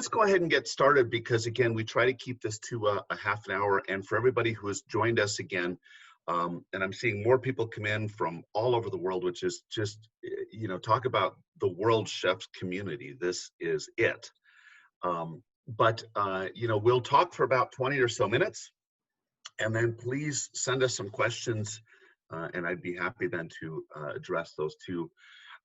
let's go ahead and get started because, again, we try to keep this to a half an hour. And for everybody who has joined us again, and I'm seeing more people come in from all over the world, which is just, talk about the Worldchefs community. This is it. We'll talk for about 20 or so minutes, and then please send us some questions, and I'd be happy then to address those to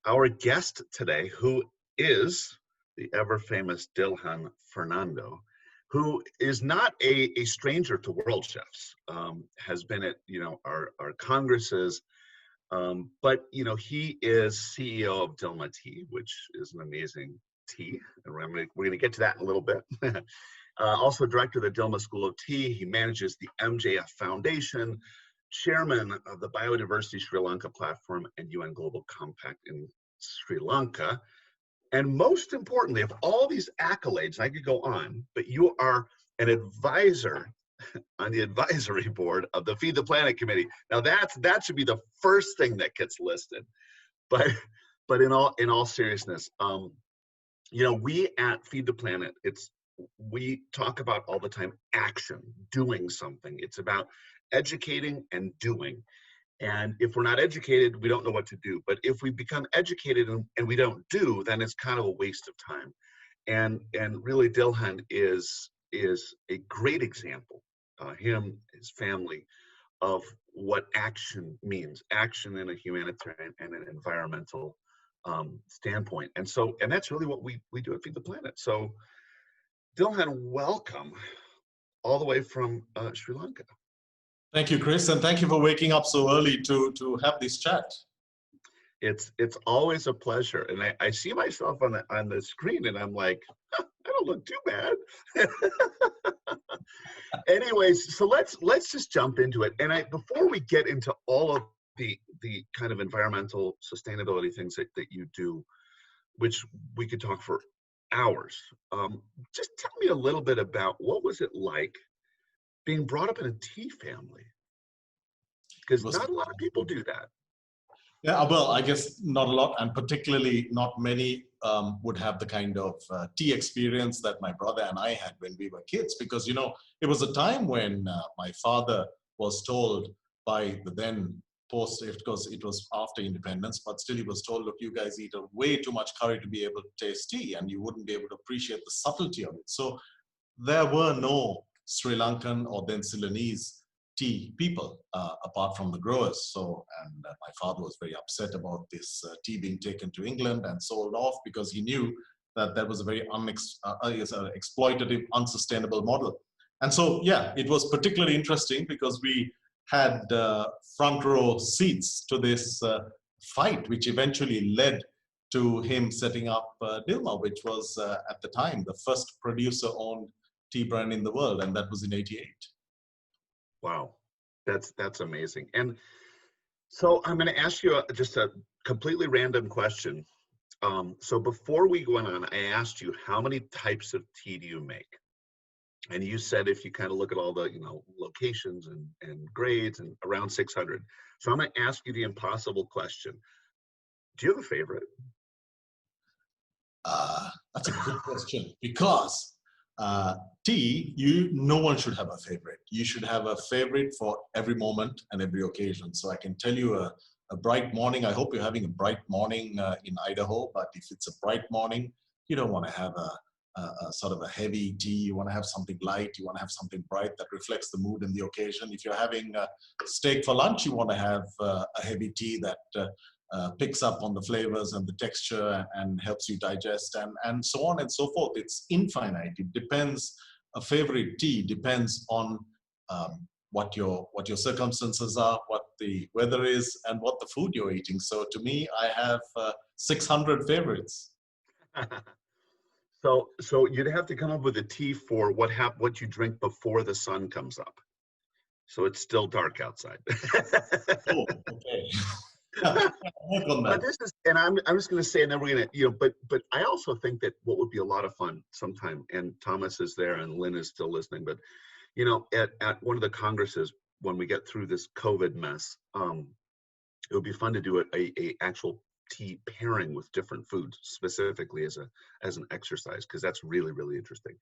our guest today, who is the ever-famous Dilhan Fernando, who is not a stranger to Worldchefs, has been at our congresses, but he is CEO of Dilmah Tea, which is an amazing tea, and we're going to get to that in a little bit. Also director of the Dilmah School of Tea. He manages the MJF Foundation, chairman of the Biodiversity Sri Lanka platform and UN Global Compact in Sri Lanka. And most importantly, of all these accolades, I could go on, but you are an advisor on the advisory board of the Feed the Planet Committee. Now that should be the first thing that gets listed. But in all seriousness, we at Feed the Planet, we talk about all the time action, doing something. It's about educating and doing. And if we're not educated, we don't know what to do. But if we become educated and we don't do, then it's kind of a waste of time. And really, Dilhan is a great example, him, his family, of what action means, action in a humanitarian and an environmental standpoint. And that's really what we do at Feed the Planet. So Dilhan, welcome all the way from Sri Lanka. Thank you, Chris, and thank you for waking up so early to have this chat. It's always a pleasure, and I see myself on the screen, and I'm like, I don't look too bad. Anyways, so let's just jump into it. And before we get into all of the kind of environmental sustainability things that you do, which we could talk for hours, just tell me a little bit about what was it like being brought up in a tea family, because not a lot of people do that. Yeah, well, I guess not a lot, and particularly not many would have the kind of tea experience that my brother and I had when we were kids, because, it was a time when my father was told by the then post, because it was after independence, but still he was told, look, you guys eat way too much curry to be able to taste tea, and you wouldn't be able to appreciate the subtlety of it. So there were no Sri Lankan or then Ceylonese tea people apart from the growers. And my father was very upset about this tea being taken to England and sold off, because he knew that was a very exploitative, unsustainable model. And so, yeah, it was particularly interesting because we had front row seats to this fight, which eventually led to him setting up Dilmah, which was at the time the first producer-owned tea brand in the world, and that was in '88. Wow, that's amazing. And so I'm going to ask you just a completely random question. So before we went on, I asked you how many types of tea do you make, and you said if you kind of look at all the locations and grades, and around 600. So I'm going to ask you the impossible question: do you have a favorite? That's a good question, because tea, no one should have a favorite. You should have a favorite for every moment and every occasion. So I can tell you a bright morning. I hope you're having a bright morning in Idaho, but if it's a bright morning, you don't want to have a sort of a heavy tea. You want to have something light. You want to have something bright that reflects the mood and the occasion. If you're having steak for lunch, you want to have a heavy tea that picks up on the flavors and the texture and helps you digest, and so on and so forth. It's infinite. It depends. A favorite tea depends on what your circumstances are, what the weather is, and what the food you're eating. So to me, I have 600 favorites. So you'd have to come up with a tea for what you drink before the sun comes up, so it's still dark outside. Oh, okay. But this is, and I'm just going to say, and then we're going to, but I also think that what would be a lot of fun sometime, and Thomas is there and Lynn is still listening, but at one of the congresses, when we get through this COVID mess, it would be fun to do a actual tea pairing with different foods specifically as an exercise, because that's really, really interesting.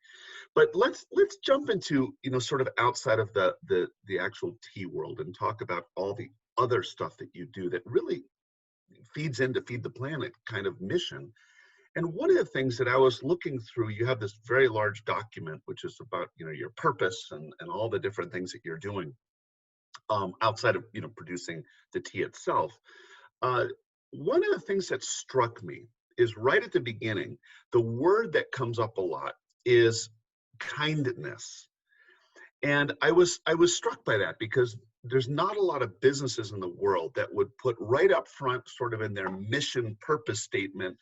But let's jump into, sort of outside of the actual tea world and talk about all the other stuff that you do that really feeds into Feed the Planet kind of mission. And one of the things that I was looking through, you have this very large document, which is about, your purpose and all the different things that you're doing outside of, producing the tea itself. One of the things that struck me is right at the beginning, the word that comes up a lot is kindness. And I was struck by that, because there's not a lot of businesses in the world that would put right up front, sort of in their mission purpose statement,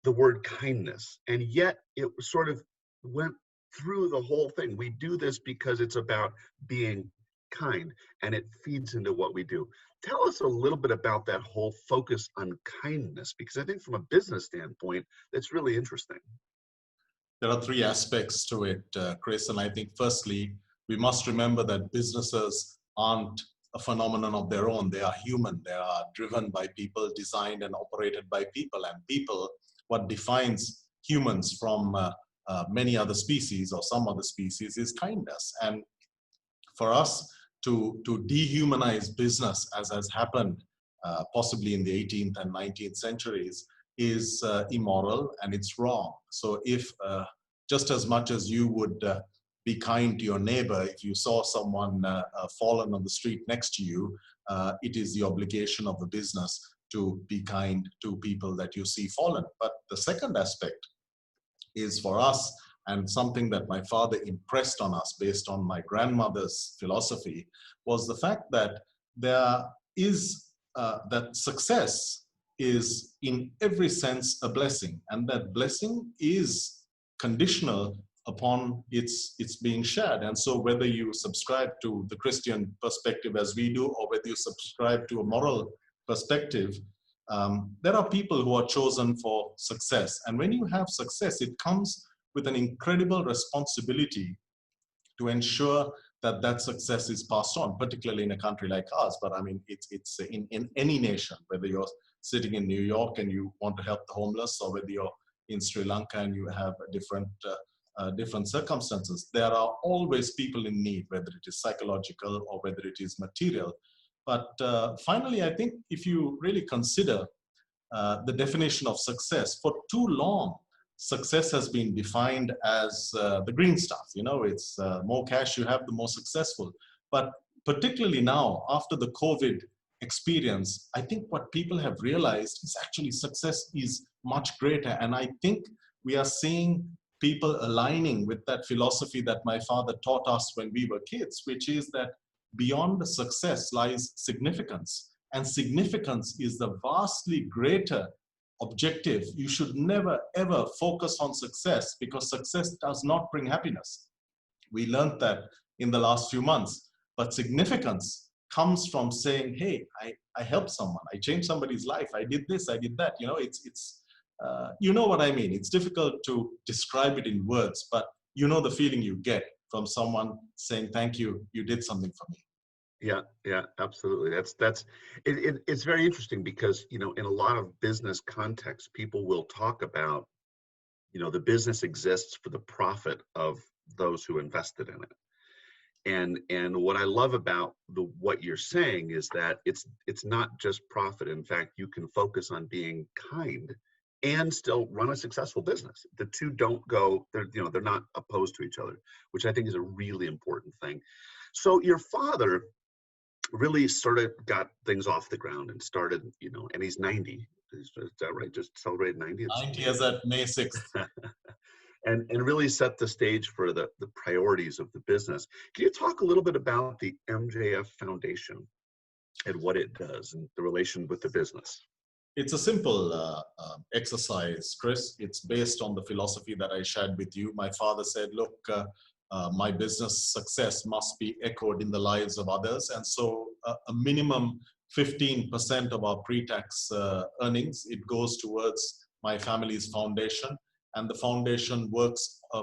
the word kindness. And yet it sort of went through the whole thing. We do this because it's about being kind, and it feeds into what we do. Tell us a little bit about that whole focus on kindness, because I think from a business standpoint, that's really interesting. There are three aspects to it, Chris. And I think firstly, we must remember that businesses aren't a phenomenon of their own. They are human. They are driven by people, designed and operated by people. And people, what defines humans from many other species or some other species is kindness. And for us to dehumanize business, as has happened possibly in the 18th and 19th centuries, is immoral and it's wrong. So if just as much as you would be kind to your neighbor, if you saw someone fallen on the street next to you, it is the obligation of the business to be kind to people that you see fallen. But the second aspect is for us, and something that my father impressed on us based on my grandmother's philosophy, was the fact that there is that success is in every sense a blessing, and that blessing is conditional upon its being shared. And so whether you subscribe to the Christian perspective as we do, or whether you subscribe to a moral perspective, there are people who are chosen for success. And when you have success, it comes with an incredible responsibility to ensure that that success is passed on, particularly in a country like ours. But I mean, it's in any nation, whether you're sitting in New York and you want to help the homeless, or whether you're in Sri Lanka and you have different circumstances, there are always people in need, whether it is psychological or whether it is material. But finally, I think if you really consider the definition of success, for too long, success has been defined as the green stuff. It's more cash you have, the more successful. But particularly now, after the COVID experience, I think what people have realized is actually success is much greater. And I think we are seeing people aligning with that philosophy that my father taught us when we were kids, which is that beyond the success lies significance. And significance is the vastly greater objective. You should never, ever focus on success, because success does not bring happiness. We learned that in the last few months. But significance comes from saying, hey, I helped someone, I changed somebody's life, I did this, I did that. It's you know what I mean. It's difficult to describe it in words, but you know the feeling you get from someone saying, thank you, you did something for me. Yeah, absolutely. It's very interesting, because, in a lot of business contexts, people will talk about, the business exists for the profit of those who invested in it. And what I love about what you're saying is that it's not just profit. In fact, you can focus on being kind and still run a successful business. The two don't go, they're not opposed to each other, which I think is a really important thing. So your father really sort of got things off the ground and started, and he's 90. Is that right? Just celebrated 90? 90 as at May 6th. and really set the stage for the priorities of the business. Can you talk a little bit about the MJF Foundation and what it does and the relation with the business? It's a simple exercise, Chris. It's based on the philosophy that I shared with you. My father said, look, my business success must be echoed in the lives of others. And so a minimum 15% of our pre-tax earnings, it goes towards my family's foundation. And the foundation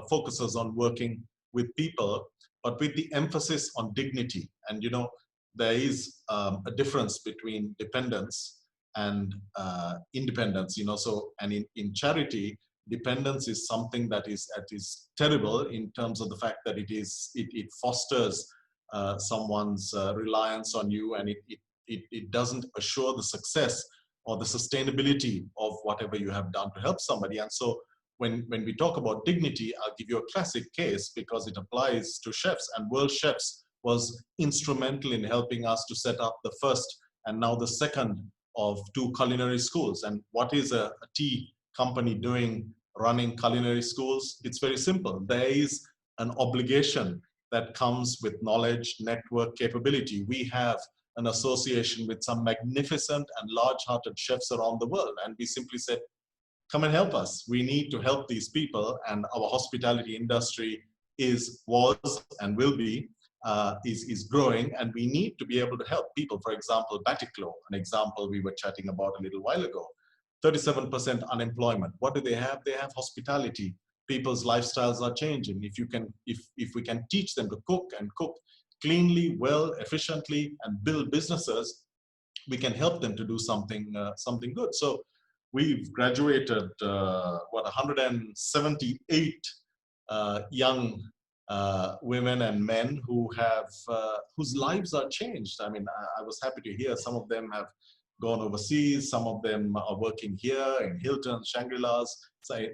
focuses on working with people, but with the emphasis on dignity. And, there is a difference between dependence and independence. So and in charity, dependence is something that is terrible in terms of the fact that it fosters someone's reliance on you, and it doesn't assure the success or the sustainability of whatever you have done to help somebody. And so when we talk about dignity, I'll give you a classic case because it applies to chefs, and Worldchefs was instrumental in helping us to set up the first and now the second of 2 culinary schools. And what is a tea company doing running culinary schools? It's very simple. There is an obligation that comes with knowledge, network, capability. We have an association with some magnificent and large-hearted chefs around the world, and we simply said, come and help us. We need to help these people, and our hospitality industry was and will be is growing, and we need to be able to help people. For example, Batiklo, an example we were chatting about a little while ago, 37% unemployment. What do they have? They have hospitality. People's lifestyles are changing. If we can teach them to cook and cook cleanly, well, efficiently, and build businesses, we can help them to do something good. So we've graduated 178 young women and men whose lives are changed. I mean, I was happy to hear some of them have gone overseas. Some of them are working here in Hilton, Shangri-La's,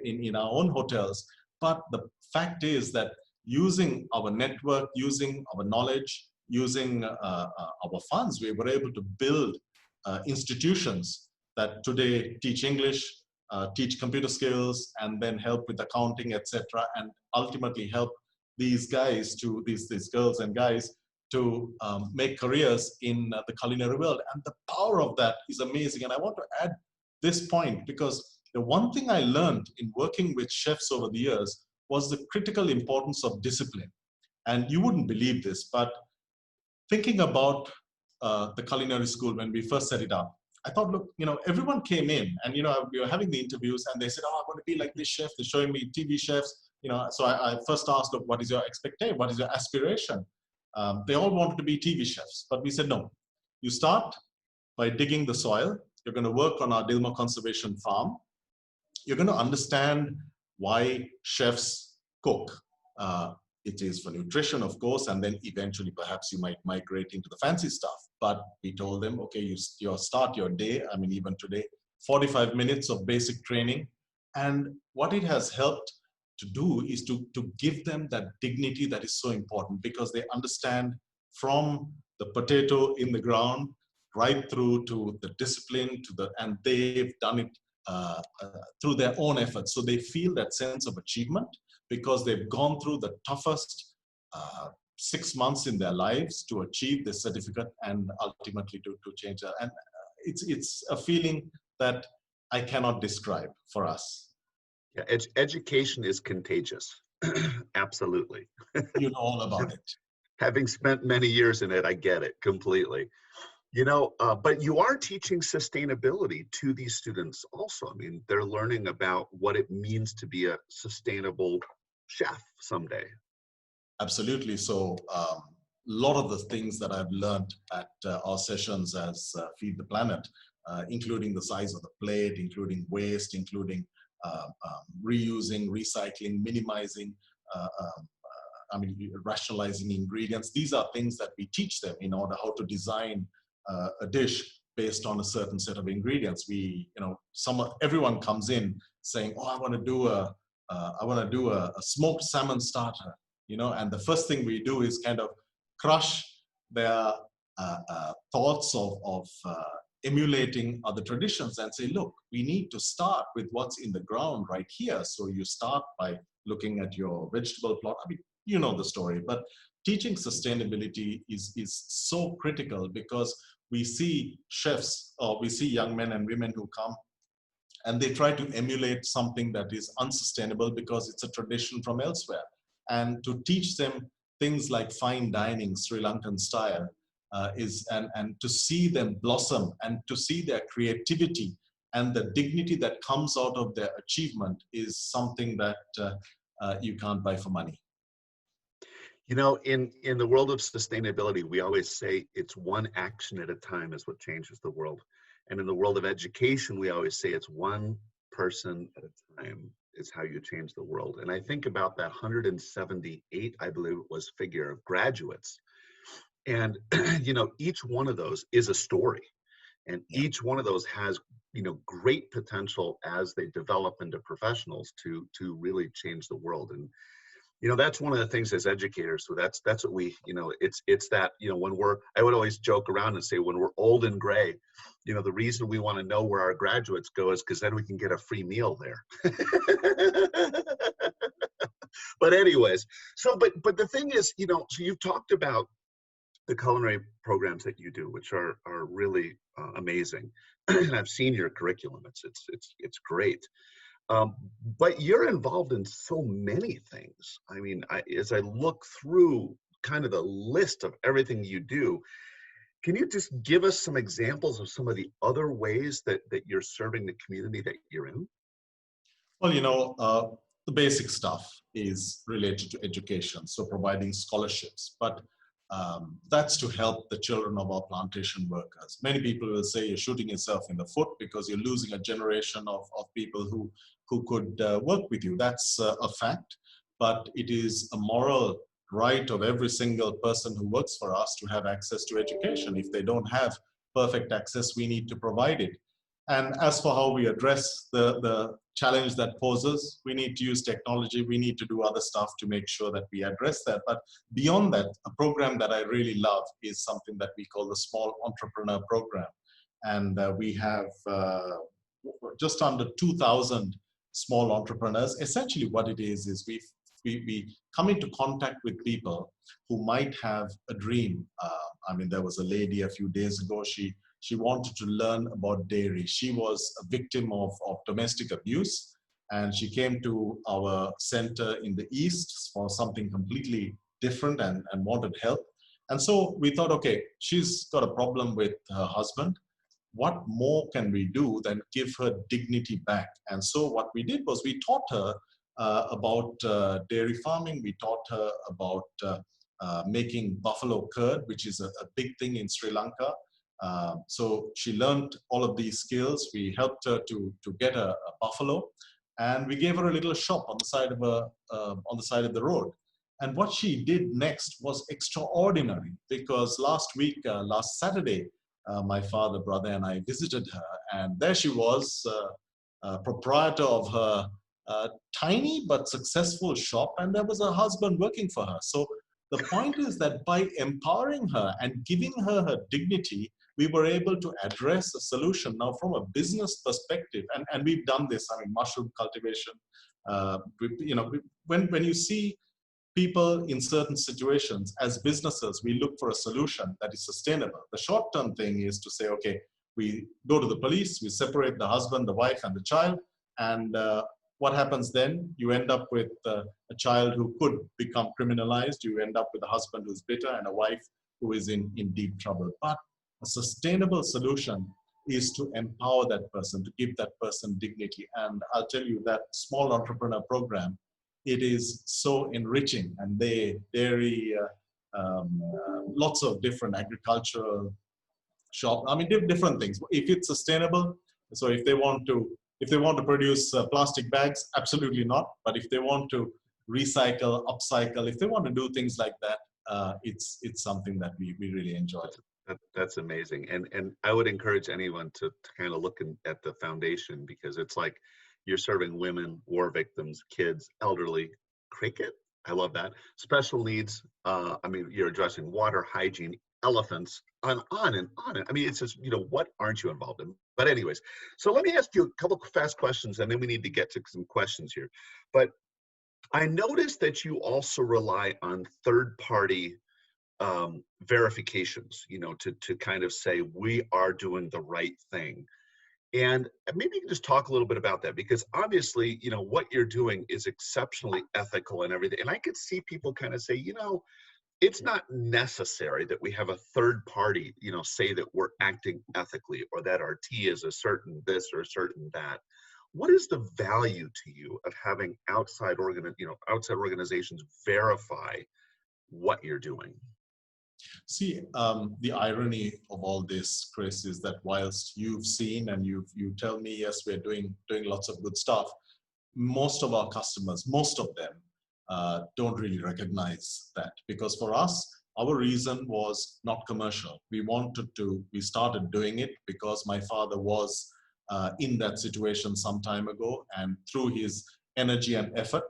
in our own hotels. But the fact is that using our network, using our knowledge, using our funds, we were able to build institutions that today teach English, teach computer skills, and then help with accounting, etc., and ultimately help these girls and guys to make careers in the culinary world. And the power of that is amazing. And I want to add this point because the one thing I learned in working with chefs over the years was the critical importance of discipline. And you wouldn't believe this, but thinking about the culinary school when we first set it up, I thought, look, everyone came in and, we were having the interviews and they said, oh, I want to be like this chef. They're showing me TV chefs. So I first asked, look, what is your expectation? What is your aspiration? They all wanted to be TV chefs, but we said, no, you start by digging the soil. You're going to work on our Dilmah conservation farm. You're going to understand why chefs cook. It is for nutrition, of course, and then eventually perhaps you might migrate into the fancy stuff. But we told them, okay, you start your day, I mean, even today, 45 minutes of basic training. And what it has helped to do is to give them that dignity that is so important, because they understand from the potato in the ground right through to the discipline, and they've done it through their own efforts. So they feel that sense of achievement because they've gone through the toughest 6 months in their lives to achieve this certificate and ultimately to change that. And it's a feeling that I cannot describe for us. Yeah, education is contagious. Absolutely. You know all about it. Having spent many years in it, I get it completely. But you are teaching sustainability to these students also. I mean, they're learning about what it means to be a sustainable chef someday. Absolutely. So a lot of the things that I've learned at our sessions as Feed the Planet, including the size of the plate, including waste, including reusing, recycling, minimizing, rationalizing ingredients. These are things that we teach them in order how to design a dish based on a certain set of ingredients. Everyone comes in saying, "Oh, I want to do a smoked salmon starter," and the first thing we do is kind of crush their thoughts of emulating other traditions and say, look, we need to start with what's in the ground right here. So you start by looking at your vegetable plot. I mean, you know the story, but teaching sustainability is so critical because we see chefs, or we see young men and women who come and they try to emulate something that is unsustainable because it's a tradition from elsewhere. And to teach them things like fine dining, Sri Lankan style, and to see them blossom and to see their creativity and the dignity that comes out of their achievement is something that you can't buy for money. In the world of sustainability, we always say it's one action at a time is what changes the world. And in the world of education, we always say it's one person at a time is how you change the world. And I think about that 178, I believe it was, figure of graduates. And, each one of those is a story. And Yeah. each one of those has, great potential as they develop into professionals to really change the world. And that's one of the things as educators. So that's what we, it's that, I would always joke around and say, when we're old and gray, the reason we want to know where our graduates go is because then we can get a free meal there. But anyways, but the thing is, so you've talked about the culinary programs that you do, which are really amazing. And I've seen your curriculum. It's great. But you're involved in so many things. I mean, as I look through kind of the list of everything you do, can you just give us some examples of some of the other ways that you're serving the community that you're in? Well, the basic stuff is related to education, so providing scholarships. But that's to help the children of our plantation workers. Many people will say you're shooting yourself in the foot because you're losing a generation of people who could work with you. That's a fact, but it is a moral right of every single person who works for us to have access to education. If they don't have perfect access, we need to provide it. And as for how we address the challenge that poses, we need to use technology, we need to do other stuff to make sure that we address that. But beyond that, a program that I really love is something that we call the Small Entrepreneur Program. And we have just under 2,000 small entrepreneurs. Essentially what it is we come into contact with people who might have a dream. There was a lady a few days ago, she wanted to learn about dairy. She was a victim of domestic abuse, and she came to our center in the East for something completely different and wanted help. And so we thought, okay, she's got a problem with her husband. What more can we do than give her dignity back? And so what we did was we taught her about dairy farming. We taught her about making buffalo curd, which is a big thing in Sri Lanka. So she learned all of these skills. We helped her to get a buffalo, and we gave her a little shop on the side of the road. And what she did next was extraordinary, because last Saturday, my father, brother, and I visited her, and there she was, proprietor of her tiny but successful shop, and there was her husband working for her. So the point is that by empowering her and giving her her dignity, we were able to address a solution now from a business perspective. And we've done this, mushroom cultivation. When you see people in certain situations, as businesses, we look for a solution that is sustainable. The short-term thing is to say, okay, we go to the police, we separate the husband, the wife, and the child, and what happens then? You end up with a child who could become criminalized. You end up with a husband who's bitter and a wife who is in deep trouble. But a sustainable solution is to empower that person, to give that person dignity. And I'll tell you that Small Entrepreneur Program, it is so enriching. And lots of different agricultural shop. Different things. If it's sustainable, so if they want to produce plastic bags, absolutely not. But if they want to recycle, upcycle, if they want to do things like that, it's something that we really enjoy. That's amazing. And I would encourage anyone to kind of look at the foundation, because it's like you're serving women, war victims, kids, elderly, cricket. I love that. Special needs. You're addressing water, hygiene, elephants, on and on. It's just, what aren't you involved in? But anyways, so let me ask you a couple fast questions, and then we need to get to some questions here. But I noticed that you also rely on third-party verifications, to kind of say we are doing the right thing. And maybe you can just talk a little bit about that, because obviously, what you're doing is exceptionally ethical and everything. And I could see people kind of say, it's not necessary that we have a third party, say that we're acting ethically, or that our tea is a certain this or a certain that. What is the value to you of having outside organizations verify what you're doing? See, the irony of all this, Chris, is that whilst you've seen and you tell me, yes, we're doing lots of good stuff, most of our customers, most of them, don't really recognize that. Because for us, our reason was not commercial. We started doing it because my father was in that situation some time ago, and through his energy and effort,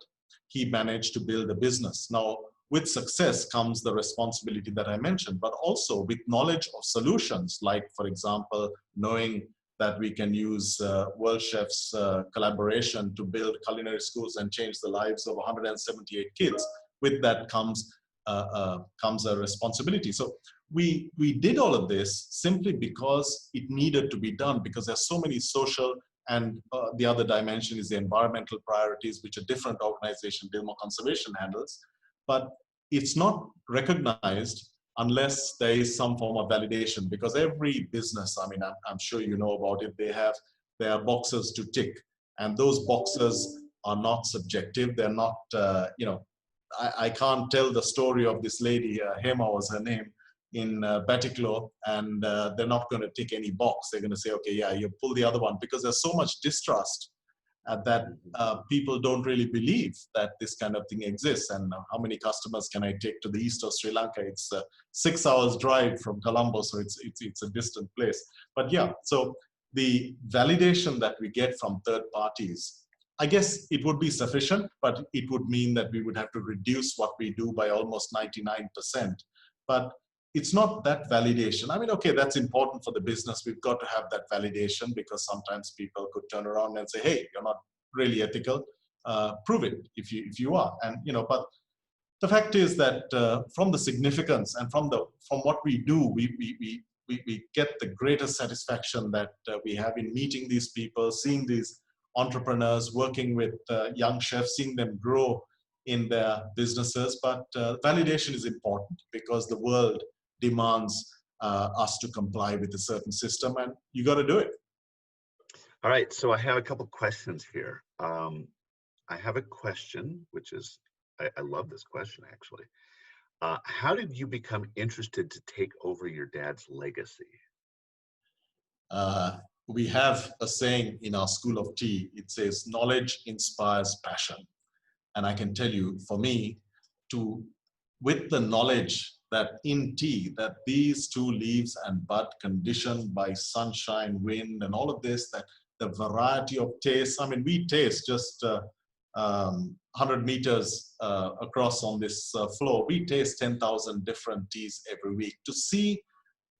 he managed to build a business. Now, with success comes the responsibility that I mentioned, but also with knowledge of solutions, like, for example, knowing that we can use Worldchefs collaboration to build culinary schools and change the lives of 178 kids. With that comes a responsibility. So we did all of this simply because it needed to be done, because there's so many social and the other dimension is the environmental priorities, which a different organization, Dilmah Conservation, handles. But it's not recognized unless there is some form of validation, because every business, I mean, I'm sure you know about it, there are boxes to tick, and those boxes are not subjective. They're not, I can't tell the story of this lady, Hema was her name, in Batiklo, and they're not going to tick any box. They're going to say, okay, yeah, you pull the other one, because there's so much distrust that people don't really believe that this kind of thing exists. And how many customers can I take to the east of Sri Lanka? It's 6 hours drive from Colombo, so it's a distant place. But yeah, so the validation that we get from third parties, I guess it would be sufficient, but it would mean that we would have to reduce what we do by almost 99%. But it's not that validation. I mean, okay, that's important for the business. We've got to have that validation, because sometimes people could turn around and say, hey, you're not really ethical. Prove it if you are. And, but the fact is that from the significance and from what we do, we get the greatest satisfaction that we have in meeting these people, seeing these entrepreneurs, working with young chefs, seeing them grow in their businesses. But validation is important, because the world demands us to comply with a certain system, and you got to do it. All right, so I have a couple questions here. I have a question, which is, I love this question actually. How did you become interested to take over your dad's legacy? We have a saying in our School of Tea. It says, knowledge inspires passion. And I can tell you, for me, with the knowledge that in tea, that these two leaves and bud, conditioned by sunshine, wind, and all of this, that the variety of taste, I mean, we taste just 100 meters across on this floor, we taste 10,000 different teas every week. To see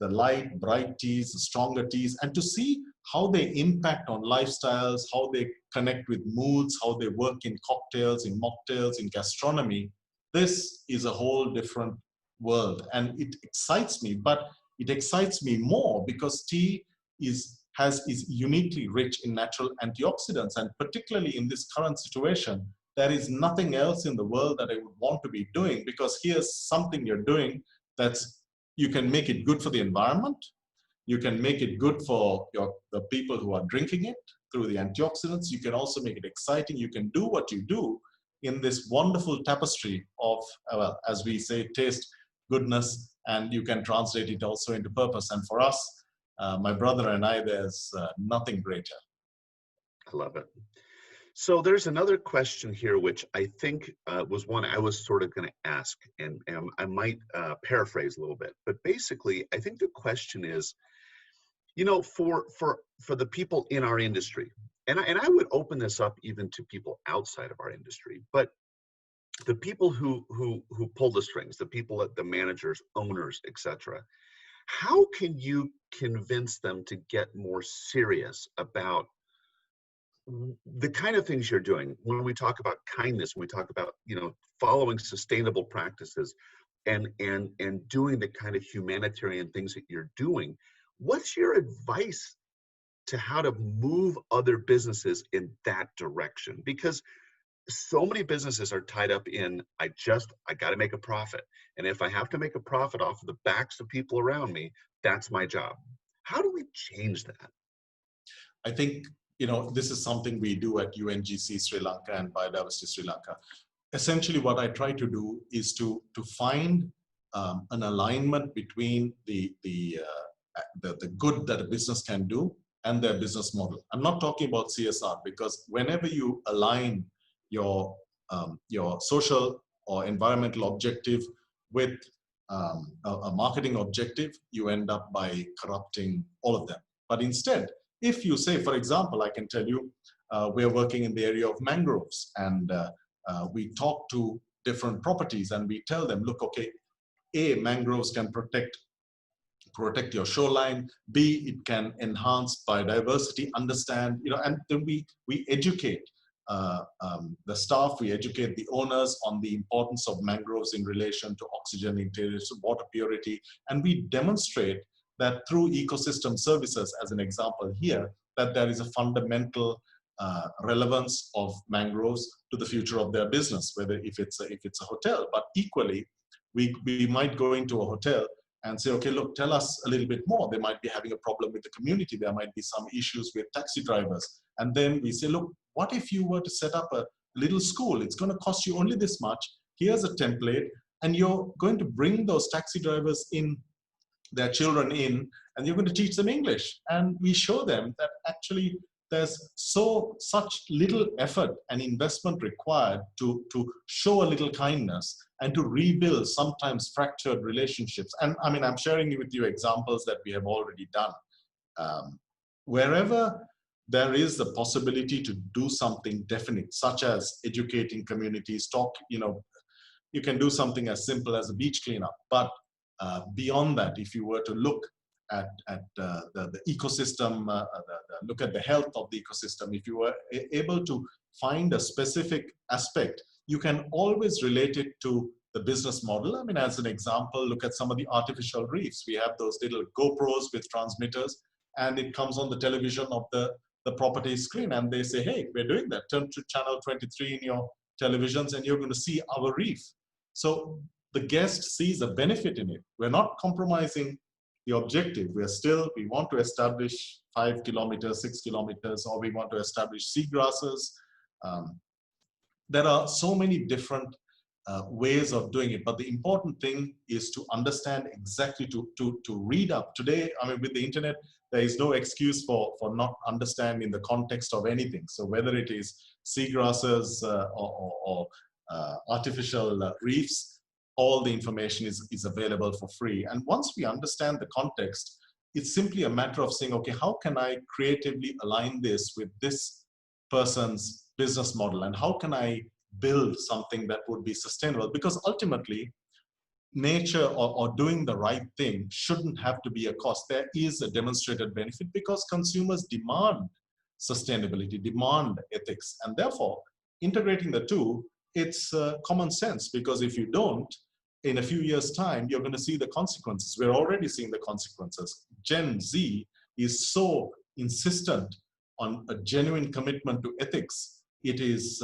the light, bright teas, the stronger teas, and to see how they impact on lifestyles, how they connect with moods, how they work in cocktails, in mocktails, in gastronomy. This is a whole different world, and it excites me. But it excites me more because tea is uniquely rich in natural antioxidants, and particularly in this current situation, there is nothing else in the world that I would want to be doing, because here's something you're doing that's, you can make it good for the environment, you can make it good for the people who are drinking it through the antioxidants, you can also make it exciting, you can do what you do in this wonderful tapestry of, well, as we say, taste, goodness, and you can translate it also into purpose. And for us, my brother and I, there's nothing greater. I love it. So there's another question here, which I think was one I was sort of going to ask, and I might paraphrase a little bit. But basically, I think the question is, for the people in our industry, and I would open this up even to people outside of our industry, but the people who pull the strings, the people at the managers, owners, etc. How can you convince them to get more serious about the kind of things you're doing? When we talk about kindness, when we talk about following sustainable practices and doing the kind of humanitarian things that you're doing, what's your advice to how to move other businesses in that direction? Because so many businesses are tied up in, I got to make a profit, and if I have to make a profit off of the backs of people around me, that's my job. How do we change that? I think this is something we do at UNGC Sri Lanka and Biodiversity Sri Lanka. Essentially, what I try to do is to find an alignment between the good that a business can do and their business model. I'm not talking about CSR, because whenever you align your social or environmental objective with a marketing objective, you end up by corrupting all of them. But instead, if you say, for example, I can tell you, we're working in the area of mangroves, and we talk to different properties and we tell them, look, okay, A, mangroves can protect your shoreline. B, it can enhance biodiversity, understand, and then we educate the staff, we educate the owners on the importance of mangroves in relation to oxygen interior, water purity, and we demonstrate that through ecosystem services, as an example here, that there is a fundamental relevance of mangroves to the future of their business, whether if it's a hotel. But equally, we might go into a hotel and say, okay, look, tell us a little bit more. They might be having a problem with the community. There might be some issues with taxi drivers. And then we say, look, what if you were to set up a little school? It's going to cost you only this much. Here's a template. And you're going to bring those taxi drivers in, their children in, and you're going to teach them English. And we show them that actually there's such little effort and investment required to show a little kindness and to rebuild sometimes fractured relationships. And I mean, I'm sharing with you examples that we have already done. Wherever there is the possibility to do something definite, such as educating communities, you can do something as simple as a beach cleanup. But beyond that, if you were to look at the ecosystem, look at the health of the ecosystem, if you were able to find a specific aspect, you can always relate it to the business model. I mean, as an example, look at some of the artificial reefs. We have those little GoPros with transmitters, and it comes on the television of the property screen, and they say, hey, we're doing that. Turn to channel 23 in your televisions, and you're going to see our reef. So the guest sees a benefit in it. We're not compromising the objective. We want to establish 5 kilometers, 6 kilometers, or we want to establish seagrasses. There are so many different ways of doing it, but the important thing is to understand exactly, to read up. Today, I mean, with the internet, there is no excuse for not understanding the context of anything. So whether it is seagrasses or artificial reefs, all the information is available for free. And once we understand the context, it's simply a matter of saying, okay, how can I creatively align this with this person's business model, and how can I build something that would be sustainable? Because ultimately, nature or doing the right thing shouldn't have to be a cost. There is a demonstrated benefit because consumers demand sustainability, demand ethics, and therefore integrating the two, it's common sense, because if you don't, in a few years' time, you're going to see the consequences. We're already seeing the consequences. Gen Z is so insistent on a genuine commitment to ethics. It is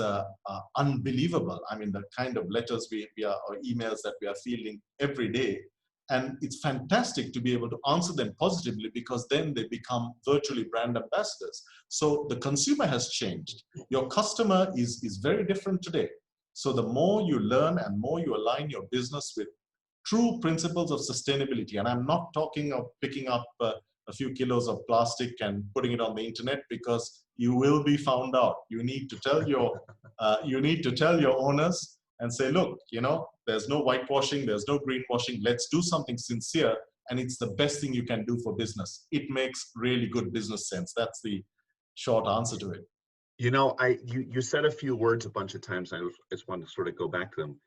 unbelievable. I mean, the kind of letters or emails that we are fielding every day. And it's fantastic to be able to answer them positively, because then they become virtually brand ambassadors. So the consumer has changed. Your customer is very different today. So the more you learn and more you align your business with true principles of sustainability, and I'm not talking of picking up a few kilos of plastic and putting it on the internet, because you will be found out. You need to tell your owners and say, look, there's no whitewashing, there's no greenwashing. Let's do something sincere, and it's the best thing you can do for business. It makes really good business sense. That's the short answer to it. You said a few words a bunch of times. I just wanted to sort of go back to them.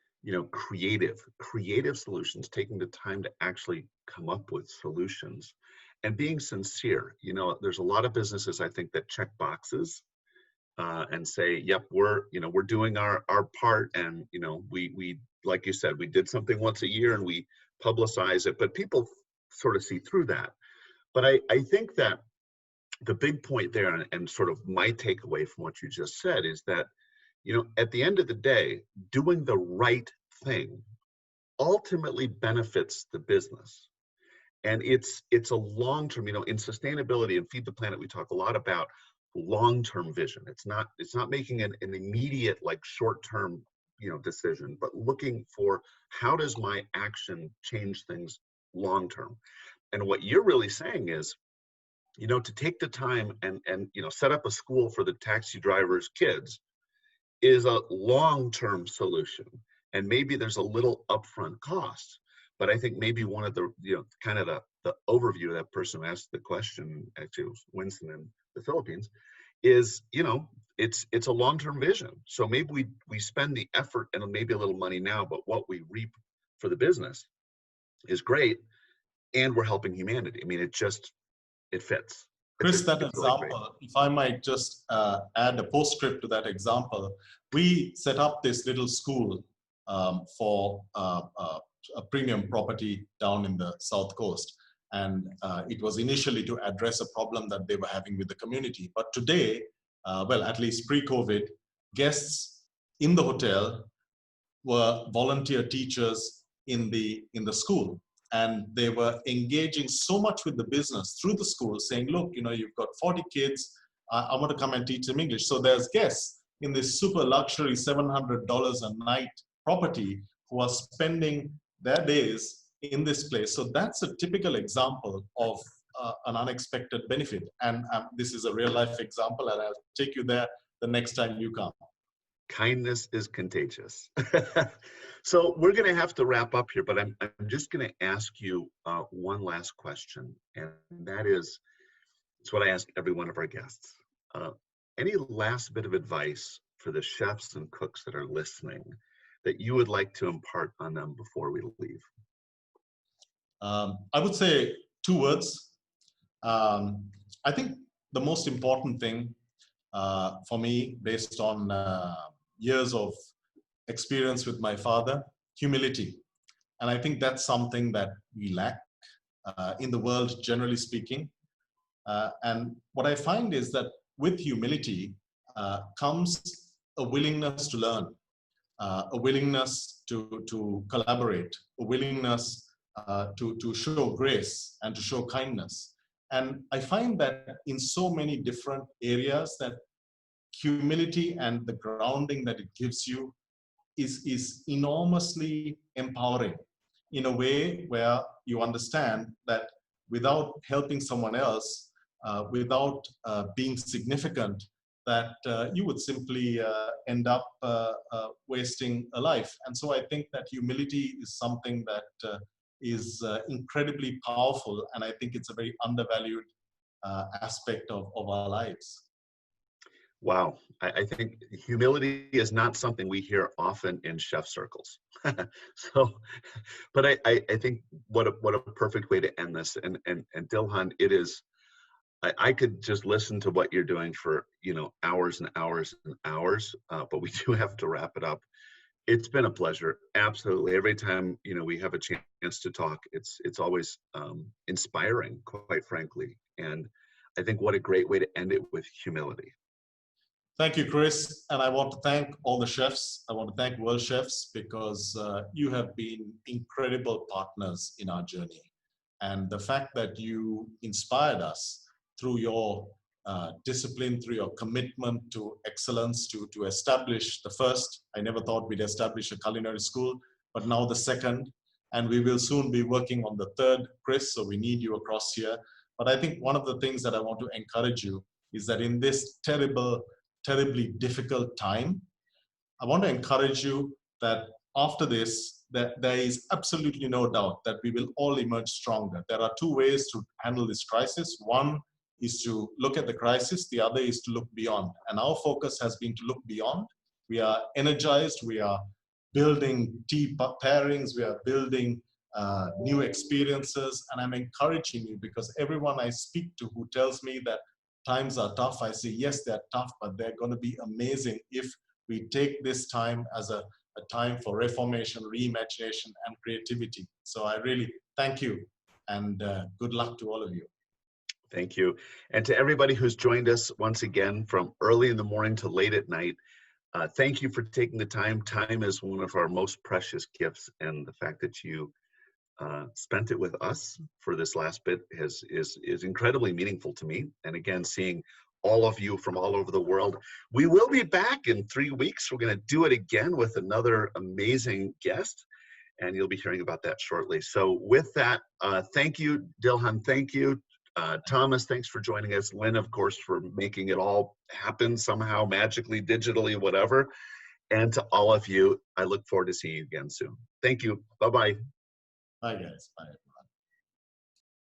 Creative solutions, taking the time to actually come up with solutions and being sincere. There's a lot of businesses, I think, that check boxes and say, yep, we're doing our part. And, we, like you said, we did something once a year and we publicize it, but people sort of see through that. But I think that the big point there, and sort of my takeaway from what you just said, is that, at the end of the day, doing the right thing ultimately benefits the business. And it's a long-term, in sustainability and Feed the Planet, we talk a lot about long-term vision. It's not making an immediate, like, short-term decision, but looking for how does my action change things long term. And what you're really saying is, to take the time and set up a school for the taxi drivers' kids is a long-term solution. And maybe there's a little upfront cost, but I think maybe one of the kind of the overview of that person who asked the question, actually it was Winston in the Philippines, is it's a long-term vision. So maybe we spend the effort and maybe a little money now, but what we reap for the business is great, and we're helping humanity. I mean, it fits. Chris, that really example, if I might just add a postscript to that example, we set up this little school for a premium property down in the South Coast. And it was initially to address a problem that they were having with the community. But today, well, at least pre-COVID, guests in the hotel were volunteer teachers in the school. And they were engaging so much with the business through the school, saying, look, you've got 40 kids, I want to come and teach them English. So there's guests in this super luxury $700 a night property who are spending their days in this place. So that's a typical example of an unexpected benefit. And this is a real life example, and I'll take you there the next time you come. Kindness is contagious. So we're going to have to wrap up here, but I'm just going to ask you one last question, and that is, it's what I ask every one of our guests. Any last bit of advice for the chefs and cooks that are listening that you would like to impart on them before we leave? I would say 2 words. I think the most important thing for me, based on years of experience with my father, humility. And I think that's something that we lack in the world, generally speaking. And what I find is that with humility comes a willingness to learn, a willingness to collaborate, a willingness to show grace and to show kindness. And I find that in so many different areas that humility and the grounding that it gives you is enormously empowering, in a way where you understand that without helping someone else, without being significant, that you would simply end up wasting a life. And so I think that humility is something that is incredibly powerful, and I think it's a very undervalued aspect of our lives. Wow, I think humility is not something we hear often in chef circles. So, but I think what a perfect way to end this. And Dilhan, it is, I could just listen to what you're doing for hours and hours and hours, but we do have to wrap it up. It's been a pleasure, absolutely. Every time we have a chance to talk, it's always inspiring, quite frankly. And I think what a great way to end it with humility. Thank you, Chris. And I want to thank all the chefs. I want to thank Worldchefs, because you have been incredible partners in our journey. And the fact that you inspired us through your discipline, through your commitment to excellence, to establish the first. I never thought we'd establish a culinary school, but now the second. And we will soon be working on the third, Chris, so we need you across here. But I think one of the things that I want to encourage you is that in this terribly difficult time, I want to encourage you that after this, that there is absolutely no doubt that we will all emerge stronger. There are 2 ways to handle this crisis. One is to look at the crisis. The other is to look beyond. And our focus has been to look beyond. We are energized. We are building tea pairings. We are building new experiences. And I'm encouraging you, because everyone I speak to who tells me that times are tough, I say, yes, they're tough, but they're going to be amazing if we take this time as a time for reformation, reimagination, and creativity. So I really thank you, and good luck to all of you. Thank you. And to everybody who's joined us once again from early in the morning to late at night, thank you for taking the time. Time is one of our most precious gifts, and the fact that you spent it with us for this last bit is incredibly meaningful to me. And again, seeing all of you from all over the world. We will be back in 3 weeks. We're going to do it again with another amazing guest, and you'll be hearing about that shortly. So with that, thank you, Dilhan. Thank you. Thomas, thanks for joining us. Lynn, of course, for making it all happen somehow, magically, digitally, whatever. And to all of you, I look forward to seeing you again soon. Thank you. Bye-bye. Bye, guys. Bye.